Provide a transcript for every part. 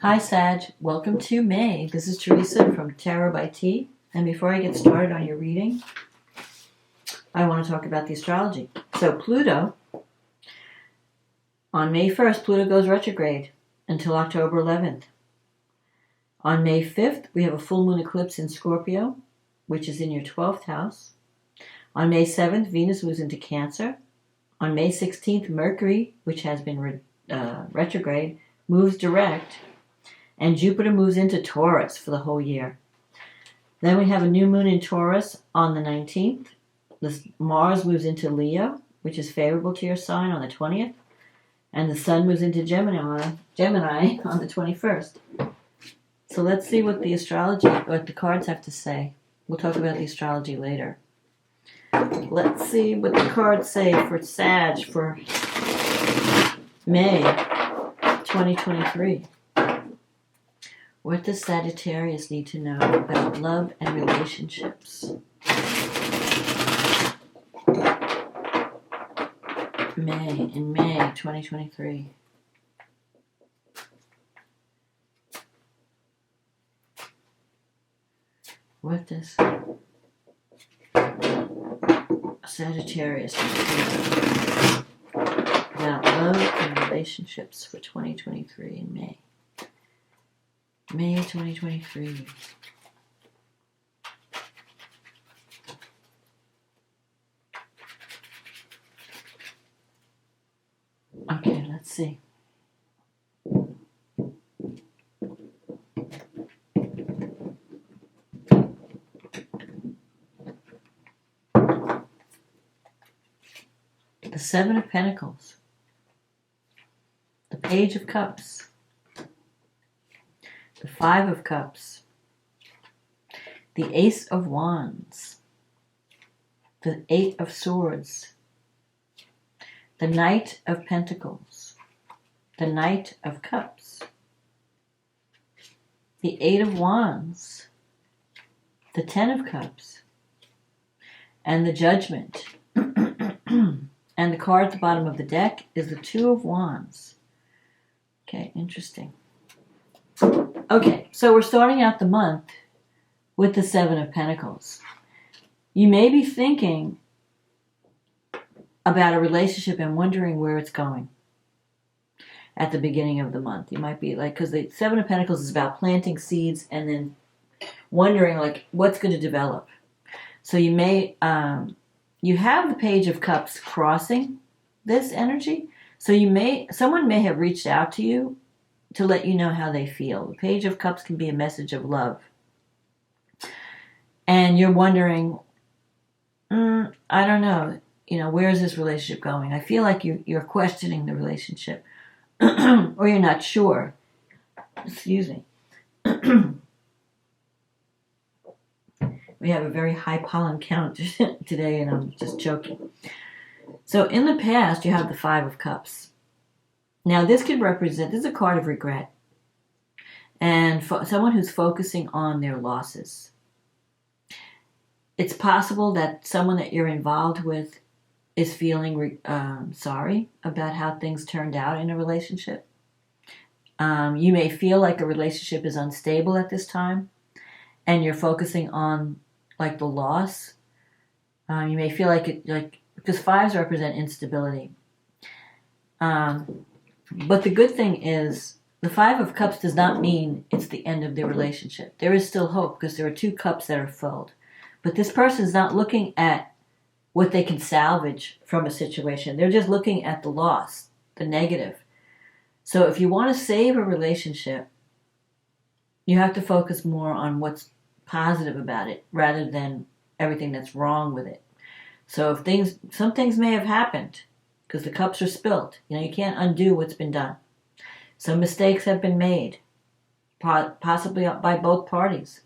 Hi Sag, welcome to May. This is Teresa from Tarot by T. And before I get started on your reading, I want to talk about the astrology. So Pluto, on May 1st, Pluto goes retrograde until October 11th. On May 5th, we have a full moon eclipse in Scorpio, which is in your 12th house. On May 7th, Venus moves into Cancer. On May 16th, Mercury, which has been retrograde, moves direct. And Jupiter moves into Taurus for the whole year. Then we have a new moon in Taurus on the 19th. Mars moves into Leo, which is favorable to your sign, on the 20th. And the Sun moves into Gemini on the 21st. So let's see what the cards have to say. We'll talk about the astrology later. Let's see what the cards say for Sag for May 2023. What does Sagittarius need to know about love and relationships? In May 2023. What does Sagittarius need to know about love and relationships for 2023 in May? May 2023. Okay, let's see. The Seven of Pentacles. The Page of Cups. The Five of Cups, the Ace of Wands, the Eight of Swords, the Knight of Pentacles, the Knight of Cups, the Eight of Wands, the Ten of Cups, and the Judgment. And the card at the bottom of the deck is the Two of Wands. Okay, interesting. Okay, so we're starting out the month with the Seven of Pentacles. You may be thinking about a relationship and wondering where it's going at the beginning of the month. You might be like, because the Seven of Pentacles is about planting seeds and then wondering like what's going to develop. So you may, you have the Page of Cups crossing this energy. So someone may have reached out to you to let you know how they feel. The Page of Cups can be a message of love. And you're wondering, I don't know, where is this relationship going? I feel like you're questioning the relationship. Or you're not sure. Excuse me. We have a very high pollen count today, and I'm just joking. So in the past, you have the Five of Cups. Now, this is a card of regret. And for someone who's focusing on their losses. It's possible that someone that you're involved with is feeling sorry about how things turned out in a relationship. You may feel like a relationship is unstable at this time. And you're focusing on, like, the loss. You may feel because fives represent instability. But the good thing is, the Five of Cups does not mean it's the end of the relationship. There is still hope because there are two cups that are filled. But this person is not looking at what they can salvage from a situation. They're just looking at the loss, the negative. So if you want to save a relationship, you have to focus more on what's positive about it rather than everything that's wrong with it. So some things may have happened, because the cups are spilt. You can't undo what's been done. Some mistakes have been made, possibly by both parties.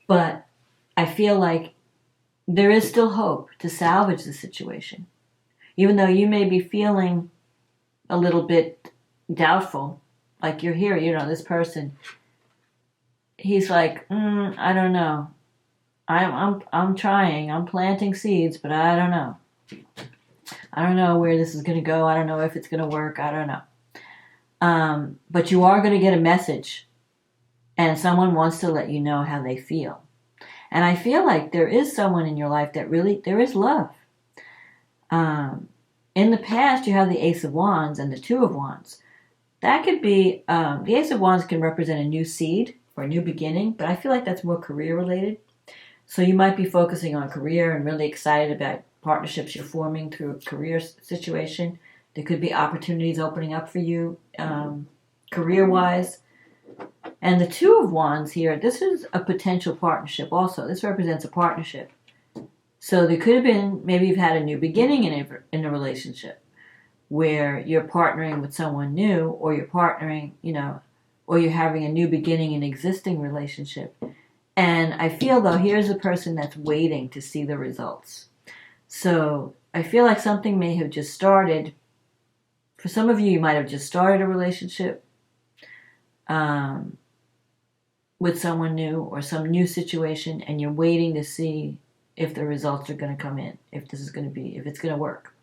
But I feel like there is still hope to salvage the situation. Even though you may be feeling a little bit doubtful, like you're here, this person, he's like, I don't know. I'm trying. I'm planting seeds, but I don't know. I don't know where this is going to go. I don't know if it's going to work. I don't know. But you are going to get a message, and someone wants to let you know how they feel. And I feel like there is someone in your life that really, there is love. In the past, you have the Ace of Wands and the Two of Wands. That could be, the Ace of Wands can represent a new seed or a new beginning, but I feel like that's more career related. So you might be focusing on career and really excited about partnerships you're forming through a career situation. There could be opportunities opening up for you career-wise. And the Two of Wands here, this is a potential partnership also. This represents a partnership. So there could have been, maybe you've had a new beginning in a relationship where you're partnering with someone new, or you're partnering, or you're having a new beginning in an existing relationship. And I feel, though, here's a person that's waiting to see the results. So I feel like something may have just started. For some of you, you might have just started a relationship with someone new or some new situation, and you're waiting to see if the results are going to come in, if it's going to work.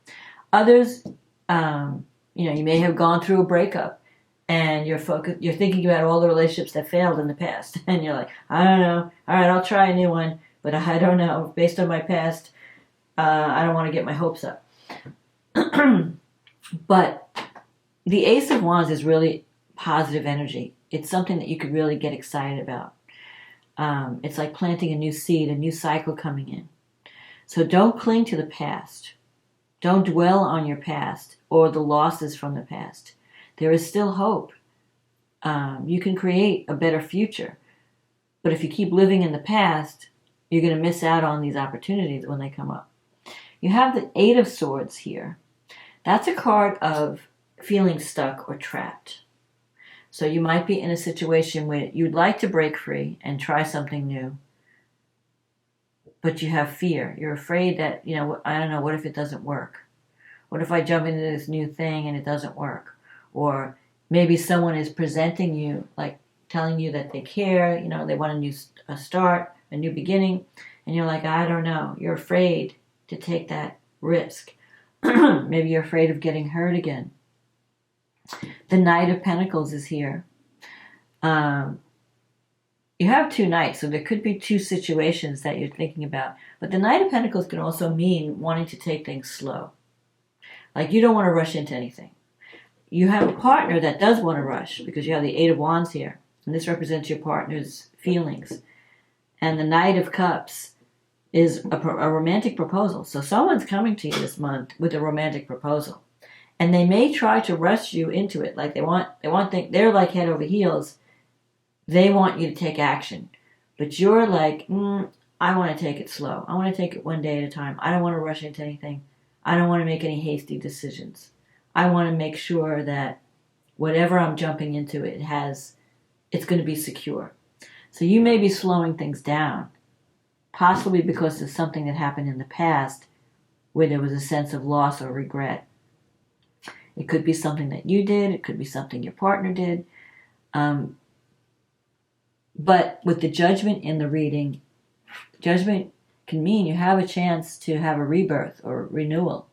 Others, you may have gone through a breakup, and you're thinking about all the relationships that failed in the past, and you're like, I don't know, all right, I'll try a new one, but I don't know, based on my past, I don't want to get my hopes up. But the Ace of Wands is really positive energy. It's something that you could really get excited about. It's like planting a new seed, a new cycle coming in. So don't cling to the past. Don't dwell on your past or the losses from the past. There is still hope. You can create a better future. But if you keep living in the past, you're going to miss out on these opportunities when they come up. You have the Eight of Swords here. That's a card of feeling stuck or trapped. So you might be in a situation where you'd like to break free and try something new, but you have fear. You're afraid that, I don't know, what if it doesn't work? What if I jump into this new thing and it doesn't work? Or maybe someone is presenting you, like telling you that they care, they want a new start, a new beginning, and you're like, I don't know. You're afraid to take that risk. Maybe you're afraid of getting hurt again. The Knight of Pentacles is here. You have two knights, so there could be two situations that you're thinking about. But the Knight of Pentacles can also mean wanting to take things slow. Like you don't want to rush into anything. You have a partner that does want to rush because you have the Eight of Wands here. And this represents your partner's feelings. And the Knight of Cups is a romantic proposal. So someone's coming to you this month with a romantic proposal. And they may try to rush you into it. Like they're like head over heels. They want you to take action. But you're like, I want to take it slow. I want to take it one day at a time. I don't want to rush into anything. I don't want to make any hasty decisions. I want to make sure that whatever I'm jumping into, it's going to be secure. So you may be slowing things down, possibly because of something that happened in the past where there was a sense of loss or regret. It could be something that you did. It could be something your partner did. But with the Judgment in the reading, Judgment can mean you have a chance to have a rebirth or renewal,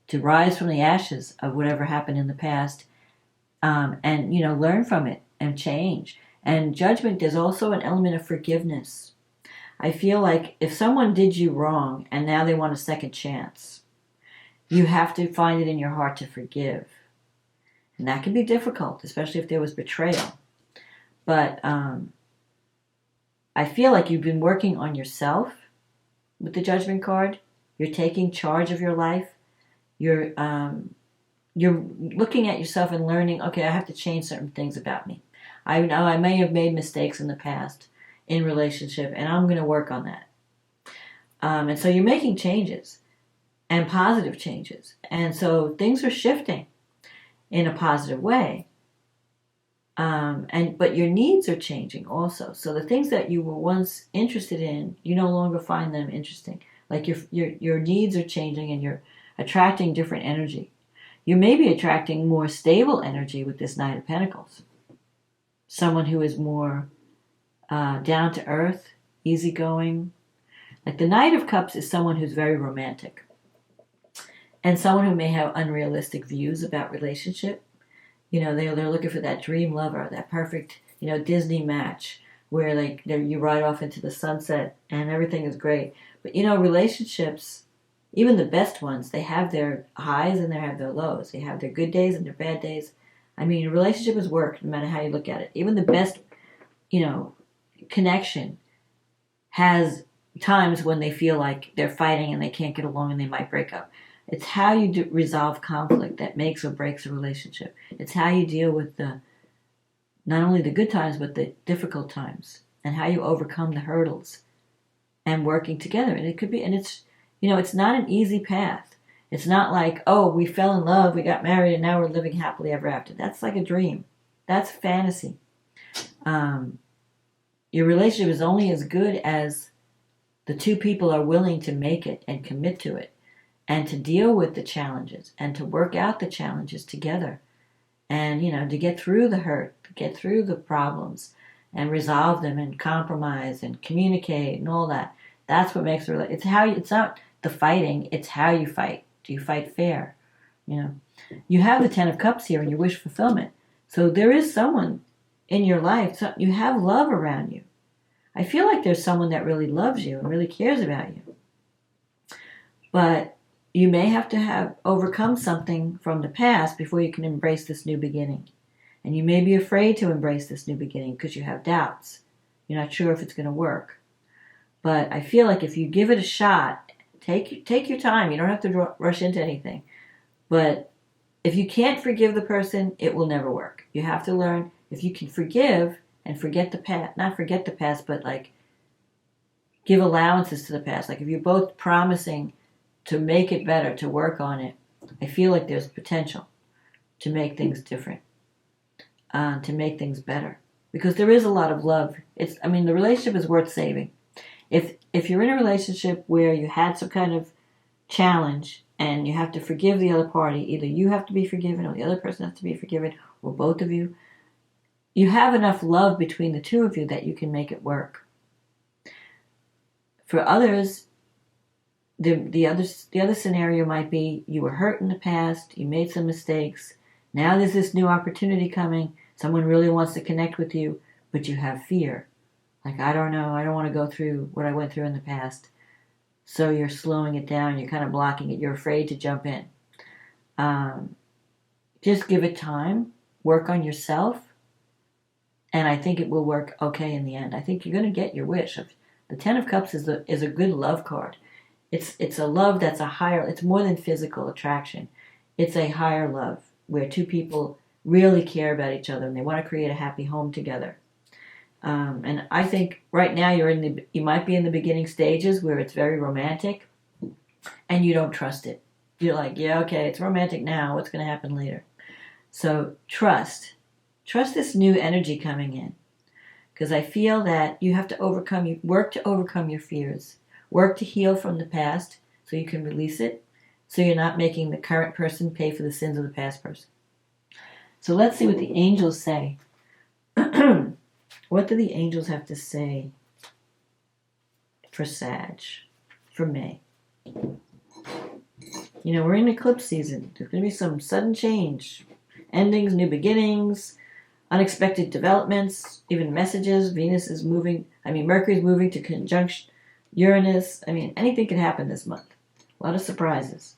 to rise from the ashes of whatever happened in the past, and learn from it and change. And Judgment, there's also an element of forgiveness. I feel like if someone did you wrong and now they want a second chance, you have to find it in your heart to forgive. And that can be difficult, especially if there was betrayal. But I feel like you've been working on yourself with the Judgment card. You're taking charge of your life. You're looking at yourself and learning, okay, I have to change certain things about me. I know I may have made mistakes in the past in relationship, and I'm going to work on that. And so you're making changes, and positive changes. And so things are shifting in a positive way. But your needs are changing also. So the things that you were once interested in, you no longer find them interesting. Like your needs are changing and you're attracting different energy. You may be attracting more stable energy with this Knight of Pentacles. Someone who is more down to earth, easygoing. Like the Knight of Cups is someone who's very romantic. And someone who may have unrealistic views about relationship. You know, they're looking for that dream lover, that perfect, Disney match where you ride off into the sunset and everything is great. But relationships, even the best ones, they have their highs and they have their lows. They have their good days and their bad days. I mean, a relationship is work, no matter how you look at it. Even the best, connection has times when they feel like they're fighting and they can't get along and they might break up. It's how you resolve conflict that makes or breaks a relationship. It's how you deal with not only the good times but the difficult times, and how you overcome the hurdles and working together. And it's not an easy path. It's not like, oh, we fell in love, we got married, and now we're living happily ever after. That's like a dream. That's fantasy. Your relationship is only as good as the two people are willing to make it and commit to it, and to deal with the challenges and to work out the challenges together, and to get through the hurt, to get through the problems and resolve them and compromise and communicate and all that. That's what makes it. It's not the fighting, it's how you fight. Do you fight fair? You have the 10 of Cups here in your wish fulfillment. So there is someone in your life, so you have love around you. I feel like there's someone that really loves you and really cares about you. But you may have to overcome something from the past before you can embrace this new beginning. And you may be afraid to embrace this new beginning because you have doubts. You're not sure if it's going to work. But I feel like if you give it a shot, take your time. You don't have to rush into anything. But if you can't forgive the person, it will never work. You have to learn, if you can forgive and forget the past, not forget the past, but give allowances to the past. Like if you're both promising to make it better, to work on it, I feel like there's potential to make things different, to make things better. Because there is a lot of love. The relationship is worth saving. If you're in a relationship where you had some kind of challenge and you have to forgive the other party, either you have to be forgiven or the other person has to be forgiven, or both of you, you have enough love between the two of you that you can make it work. For others, the other scenario might be you were hurt in the past, you made some mistakes, now there's this new opportunity coming, someone really wants to connect with you, but you have fear. Like, I don't know, I don't want to go through what I went through in the past. So you're slowing it down, you're kind of blocking it, you're afraid to jump in. Just give it time, work on yourself, and I think it will work okay in the end. I think you're going to get your wish. The 10 of Cups is a good love card. It's a love that's a higher, it's more than physical attraction. It's a higher love where two people really care about each other and they want to create a happy home together. And I think right now you might be in the beginning stages where it's very romantic and you don't trust it. You're like, yeah, okay, it's romantic now. What's going to happen later? So trust this new energy coming in, because I feel that you have to work to overcome your fears, work to heal from the past so you can release it, so you're not making the current person pay for the sins of the past person. So let's see what the angels say. What do the angels have to say for Sag, for May? We're in eclipse season. There's going to be some sudden change. Endings, new beginnings, unexpected developments, even messages. Mercury's moving to conjunction Uranus. Anything can happen this month. A lot of surprises.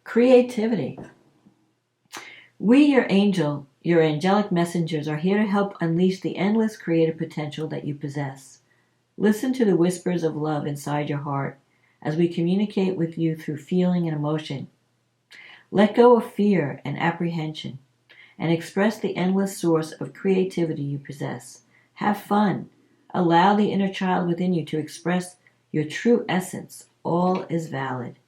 Creativity. We, your angelic messengers, are here to help unleash the endless creative potential that you possess. Listen to the whispers of love inside your heart as we communicate with you through feeling and emotion. Let go of fear and apprehension and express the endless source of creativity you possess. Have fun. Allow the inner child within you to express your true essence. All is valid.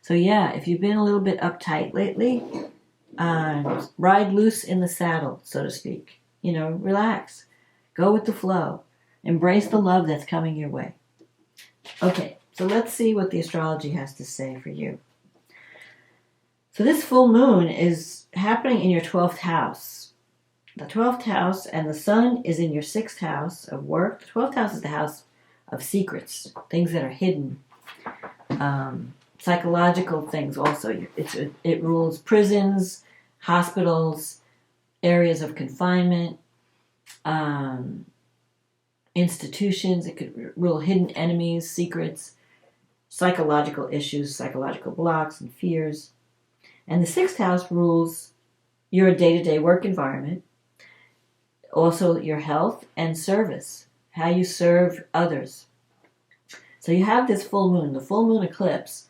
So yeah, if you've been a little bit uptight lately, ride loose in the saddle, so to speak. Relax. Go with the flow. Embrace the love that's coming your way. Okay, so let's see what the astrology has to say for you. So this full moon is happening in your 12th house. The 12th house, and the sun is in your 6th house of work. The 12th house is the house of secrets, things that are hidden. Psychological things also. It rules prisons, hospitals, areas of confinement, institutions. It could rule hidden enemies, secrets, psychological issues, psychological blocks and fears. And the sixth house rules your day-to-day work environment, also your health and service, how you serve others. So you have this full moon, the full moon eclipse.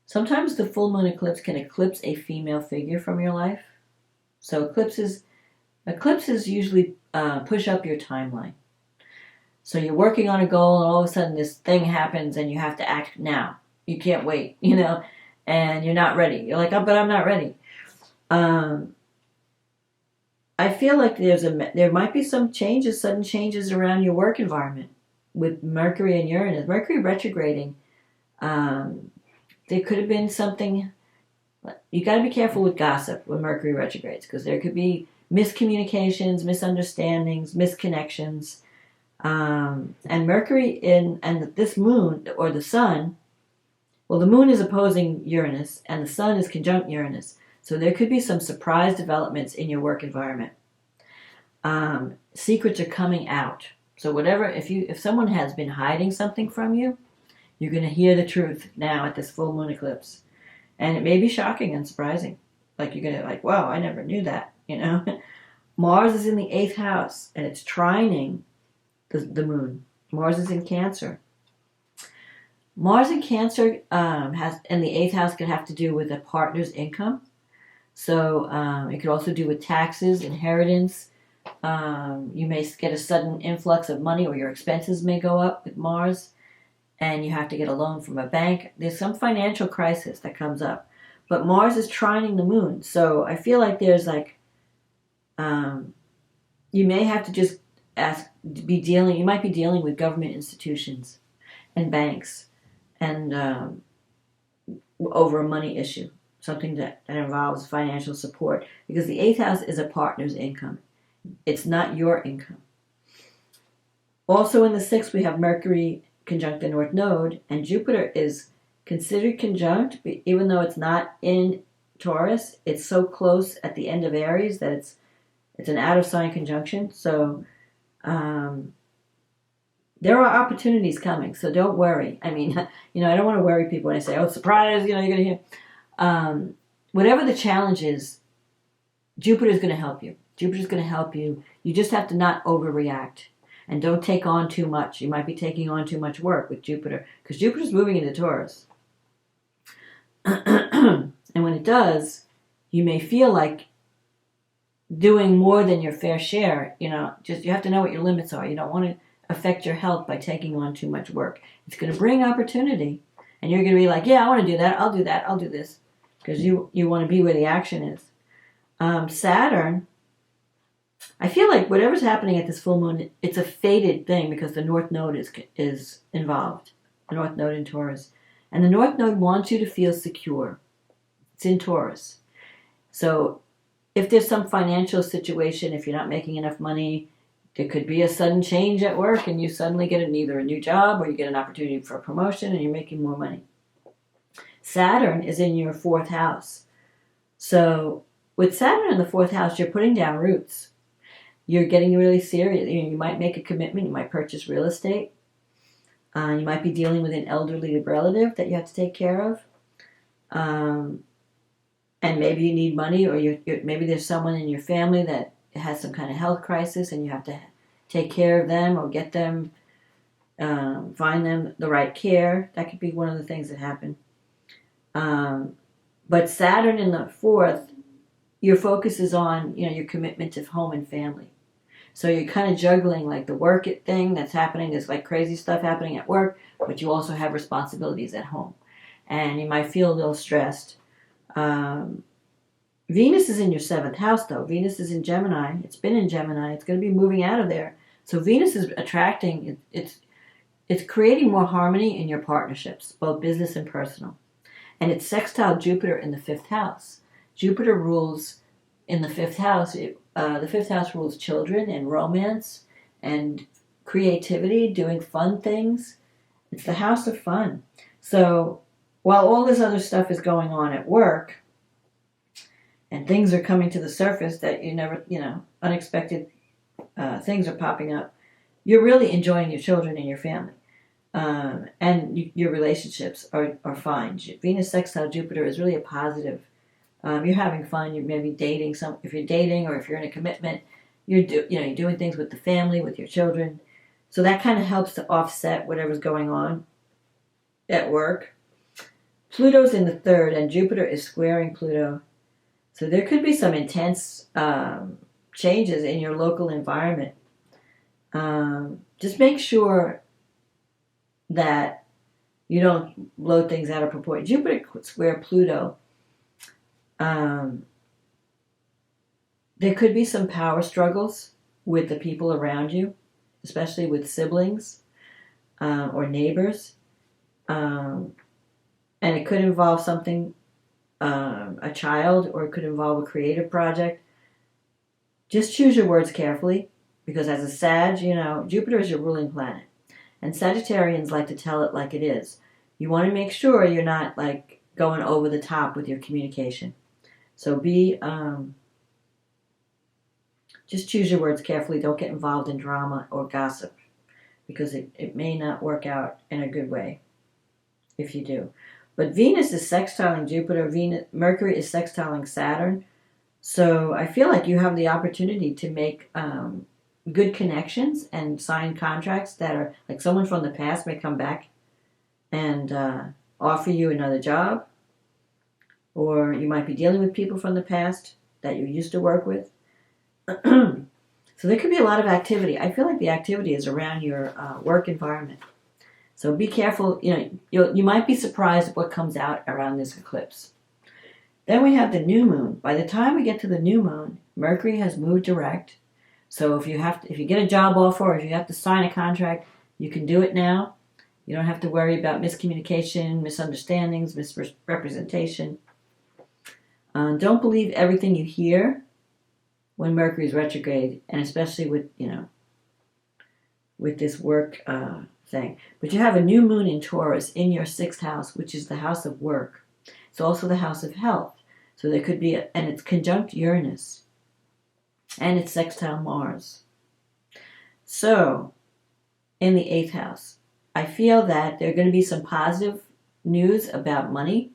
Sometimes the full moon eclipse can eclipse a female figure from your life. So eclipses usually push up your timeline. So you're working on a goal and all of a sudden this thing happens and you have to act now. You can't wait, and you're not ready. You're like, oh, but I'm not ready. I feel like there might be some changes, sudden changes around your work environment with Mercury and Uranus. Mercury retrograding, there could have been something. You got to be careful with gossip when Mercury retrogrades because there could be miscommunications, misunderstandings, misconnections. And Mercury and this moon or the sun, well, the moon is opposing Uranus and the sun is conjunct Uranus. So there could be some surprise developments in your work environment. Secrets are coming out. So whatever, if someone has been hiding something from you, you're going to hear the truth now at this full moon eclipse. And it may be shocking and surprising. Like you're going to wow, I never knew that, Mars is in the 8th house and it's trining the moon. Mars is in Cancer. Mars in Cancer has in the 8th house could have to do with a partner's income. So it could also do with taxes, inheritance. You may get a sudden influx of money or your expenses may go up with Mars and you have to get a loan from a bank. There's some financial crisis that comes up. But Mars is trining the moon. So I feel like there's you may have to just you might be dealing with government institutions and banks and over a money issue. Something that involves financial support because the 8th house is a partner's income. It's not your income. Also in the 6th, we have Mercury conjunct the North Node, and Jupiter is considered conjunct, even though it's not in Taurus. It's so close at the end of Aries that it's an out-of-sign conjunction. So there are opportunities coming, so don't worry. I mean, I don't want to worry people when I say, oh, surprise, you're going to hear. Whatever the challenge is, Jupiter is going to help you. Jupiter is going to help you. You just have to not overreact and don't take on too much. You might be taking on too much work with Jupiter because Jupiter is moving into Taurus. And when it does, you may feel like doing more than your fair share. You have to know what your limits are. You don't want to affect your health by taking on too much work. It's going to bring opportunity. And you're going to be like, yeah, I want to do that. I'll do that. I'll do this. Because you want to be where the action is. Saturn, I feel like whatever's happening at this full moon, it's a fated thing because the North Node is involved. The North Node in Taurus. And the North Node wants you to feel secure. It's in Taurus. So if there's some financial situation, if you're not making enough money, there could be a sudden change at work and you suddenly get either a new job or you get an opportunity for a promotion and you're making more money. Saturn is in your 4th house. So with Saturn in the 4th house, you're putting down roots. You're getting really serious. You might make a commitment. You might purchase real estate. You might be dealing with an elderly relative that you have to take care of. And maybe you need money or maybe there's someone in your family that has some kind of health crisis and you have to take care of them or get them, find them the right care. That could be one of the things that happen. But Saturn in the 4th, your focus is on, your commitment to home and family. So you're kind of juggling like the work thing that's happening. There's like crazy stuff happening at work, but you also have responsibilities at home. And you might feel a little stressed. Venus is in your 7th house, though. Venus is in Gemini. It's been in Gemini. It's going to be moving out of there. So Venus is attracting, it's creating more harmony in your partnerships, both business and personal. And it's sextile Jupiter in the 5th house. Jupiter rules in the 5th house. The 5th house rules children and romance and creativity, doing fun things. It's the house of fun. So while all this other stuff is going on at work, and things are coming to the surface that you never, unexpected things are popping up, you're really enjoying your children and your family. And your relationships are fine. Venus sextile Jupiter is really a positive. You're having fun. You're maybe dating if you're dating or if you're in a commitment, you're doing things with the family, with your children. So that kind of helps to offset whatever's going on at work. Pluto's in the third, and Jupiter is squaring Pluto. So there could be some intense changes in your local environment. Just make sure that you don't blow things out of proportion. Jupiter square Pluto. There could be some power struggles with the people around you, especially with siblings or neighbors. And it could involve something, a child, or it could involve a creative project. Just choose your words carefully, because as a Sag, Jupiter is your ruling planet. And Sagittarians like to tell it like it is. You want to make sure you're not like going over the top with your communication. So just choose your words carefully. Don't get involved in drama or gossip, because it may not work out in a good way if you do. But Venus is sextiling Jupiter. Mercury is sextiling Saturn. So I feel like you have the opportunity to make good connections and sign contracts that are like someone from the past may come back and offer you another job, or you might be dealing with people from the past that you used to work with. So there could be a lot of activity. I feel like the activity is around your work environment. So be careful. You might be surprised at what comes out around this eclipse. Then we have the new moon. By the time we get to the new moon, Mercury has moved direct. So if you get a job offer, or if you have to sign a contract, you can do it now. You don't have to worry about miscommunication, misunderstandings, misrepresentation. Don't believe everything you hear when Mercury is retrograde, and especially with this work thing. But you have a new moon in Taurus in your 6th house, which is the house of work. It's also the house of health. So there could be, and it's conjunct Uranus. And it's sextile Mars. So, in the 8th house, I feel that there are going to be some positive news about money,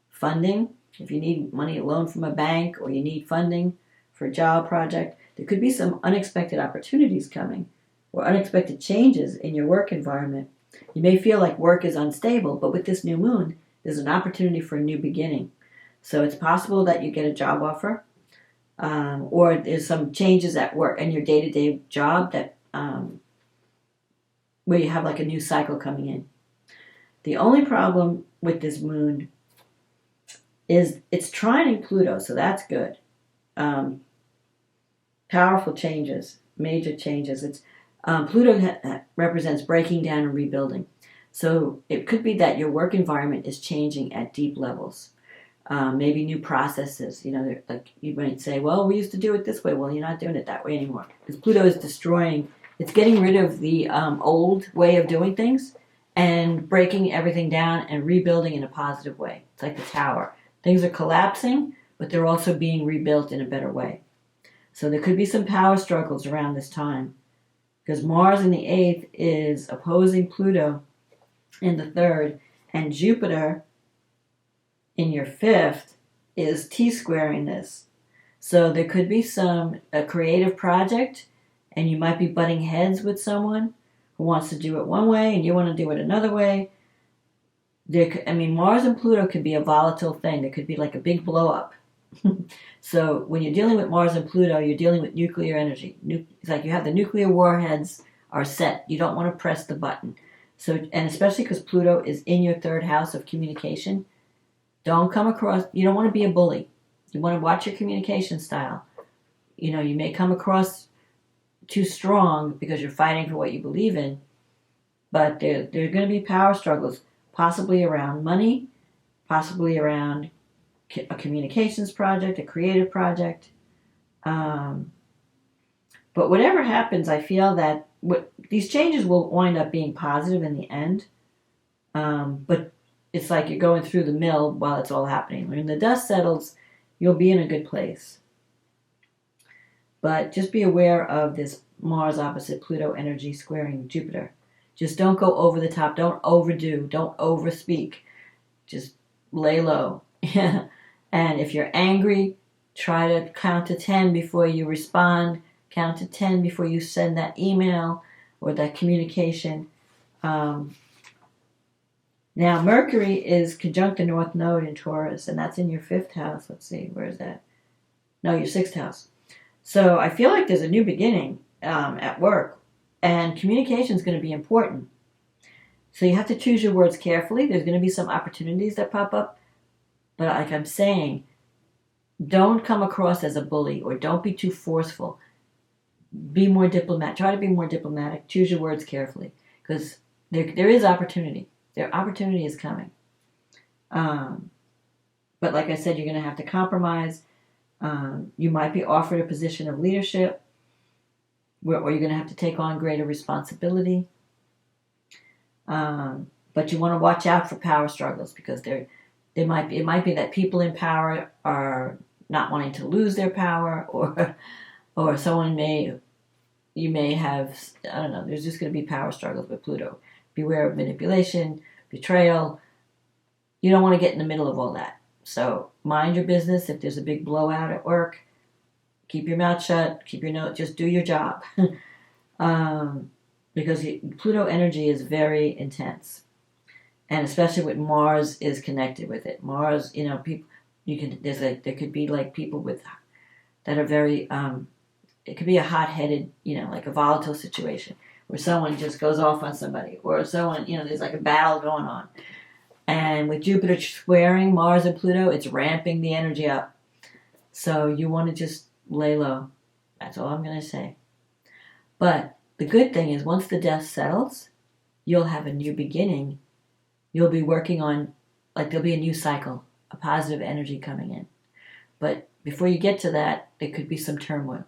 funding. If you need money, a loan from a bank, or you need funding for a job project, there could be some unexpected opportunities coming, or unexpected changes in your work environment. You may feel like work is unstable, but with this new moon, there's an opportunity for a new beginning. So it's possible that you get a job offer, or there's some changes at work and your day-to-day job that where you have like a new cycle coming in. The only problem with this moon is it's trining Pluto, so that's good. Powerful changes, major changes. It's Pluto represents breaking down and rebuilding. So it could be that your work environment is changing at deep levels. Maybe new processes. Like you might say, well, we used to do it this way. Well, you're not doing it that way anymore. Because Pluto is it's getting rid of the old way of doing things and breaking everything down and rebuilding in a positive way. It's like the tower. Things are collapsing, but they're also being rebuilt in a better way. So there could be some power struggles around this time, because Mars in the 8th is opposing Pluto in the 3rd, and Jupiter in your 5th is T-squaring this. So there could be a creative project, and you might be butting heads with someone who wants to do it one way and you want to do it another way. Mars and Pluto could be a volatile thing. There could be like a big blow up. So when you're dealing with Mars and Pluto, you're dealing with nuclear energy. It's like you have the nuclear warheads are set. You don't want to press the button. So, and especially because Pluto is in your 3rd house of communication, you don't want to be a bully. You want to watch your communication style. You may come across too strong because you're fighting for what you believe in, but there are going to be power struggles, possibly around money, possibly around a communications project, a creative project. But whatever happens, I feel that these changes will wind up being positive in the end. But it's like you're going through the mill while it's all happening. When the dust settles, You'll be in a good place. But just be aware of this Mars opposite Pluto energy squaring Jupiter. Just don't go over the top. Don't overdo. Don't overspeak. Just lay low. And if you're angry, try to count to 10 before you respond. Count to 10 before you send that email or that communication. Now, Mercury is conjunct the North Node in Taurus, and that's in your 5th house. Let's see, where is that? No, your 6th house. So I feel like there's a new beginning at work, and communication is going to be important. So you have to choose your words carefully. There's going to be some opportunities that pop up, but like I'm saying, don't come across as a bully or don't be too forceful. Be more diplomatic. Try to be more diplomatic. Choose your words carefully because there is opportunity. Opportunity is coming. But like I said, you're going to have to compromise. You might be offered a position of leadership or you're going to have to take on greater responsibility. But you want to watch out for power struggles because it might be that people in power are not wanting to lose their power or you may have, I don't know, there's just going to be power struggles with Pluto. Beware of manipulation, betrayal. You don't want to get in the middle of all that. So mind your business. If there's a big blowout at work, keep your mouth shut, keep your nose, just do your job. Because Pluto energy is very intense. And especially with Mars is connected with it. Mars, people, there could be like people that are very, it could be a hot-headed, like a volatile situation where someone just goes off on somebody or someone, there's like a battle going on. And with Jupiter squaring Mars and Pluto, it's ramping the energy up. So you want to just lay low. That's all I'm going to say. But the good thing is once the dust settles, you'll have a new beginning. You'll be working on, there'll be a new cycle, a positive energy coming in. But before you get to that, there could be some turmoil.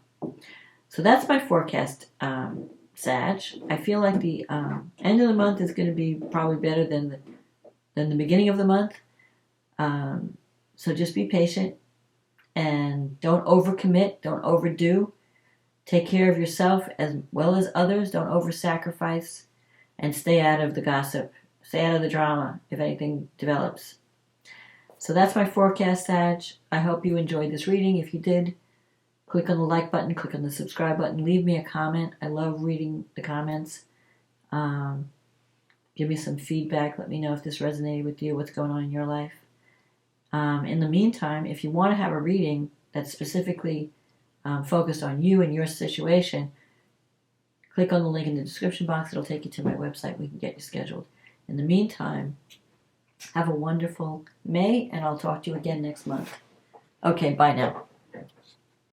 So that's my forecast, Sag. I feel like the end of the month is going to be probably better than the beginning of the month. So just be patient and don't overcommit, don't overdo. Take care of yourself as well as others. Don't over-sacrifice and stay out of the gossip. Stay out of the drama if anything develops. So that's my forecast, Sag. I hope you enjoyed this reading. If you did, click on the like button, click on the subscribe button, leave me a comment. I love reading the comments. Give me some feedback. Let me know if this resonated with you, what's going on in your life. In the meantime, if you want to have a reading that's specifically focused on you and your situation, click on the link in the description box. It'll take you to my website. We can get you scheduled. In the meantime, have a wonderful May, and I'll talk to you again next month. Okay, bye now.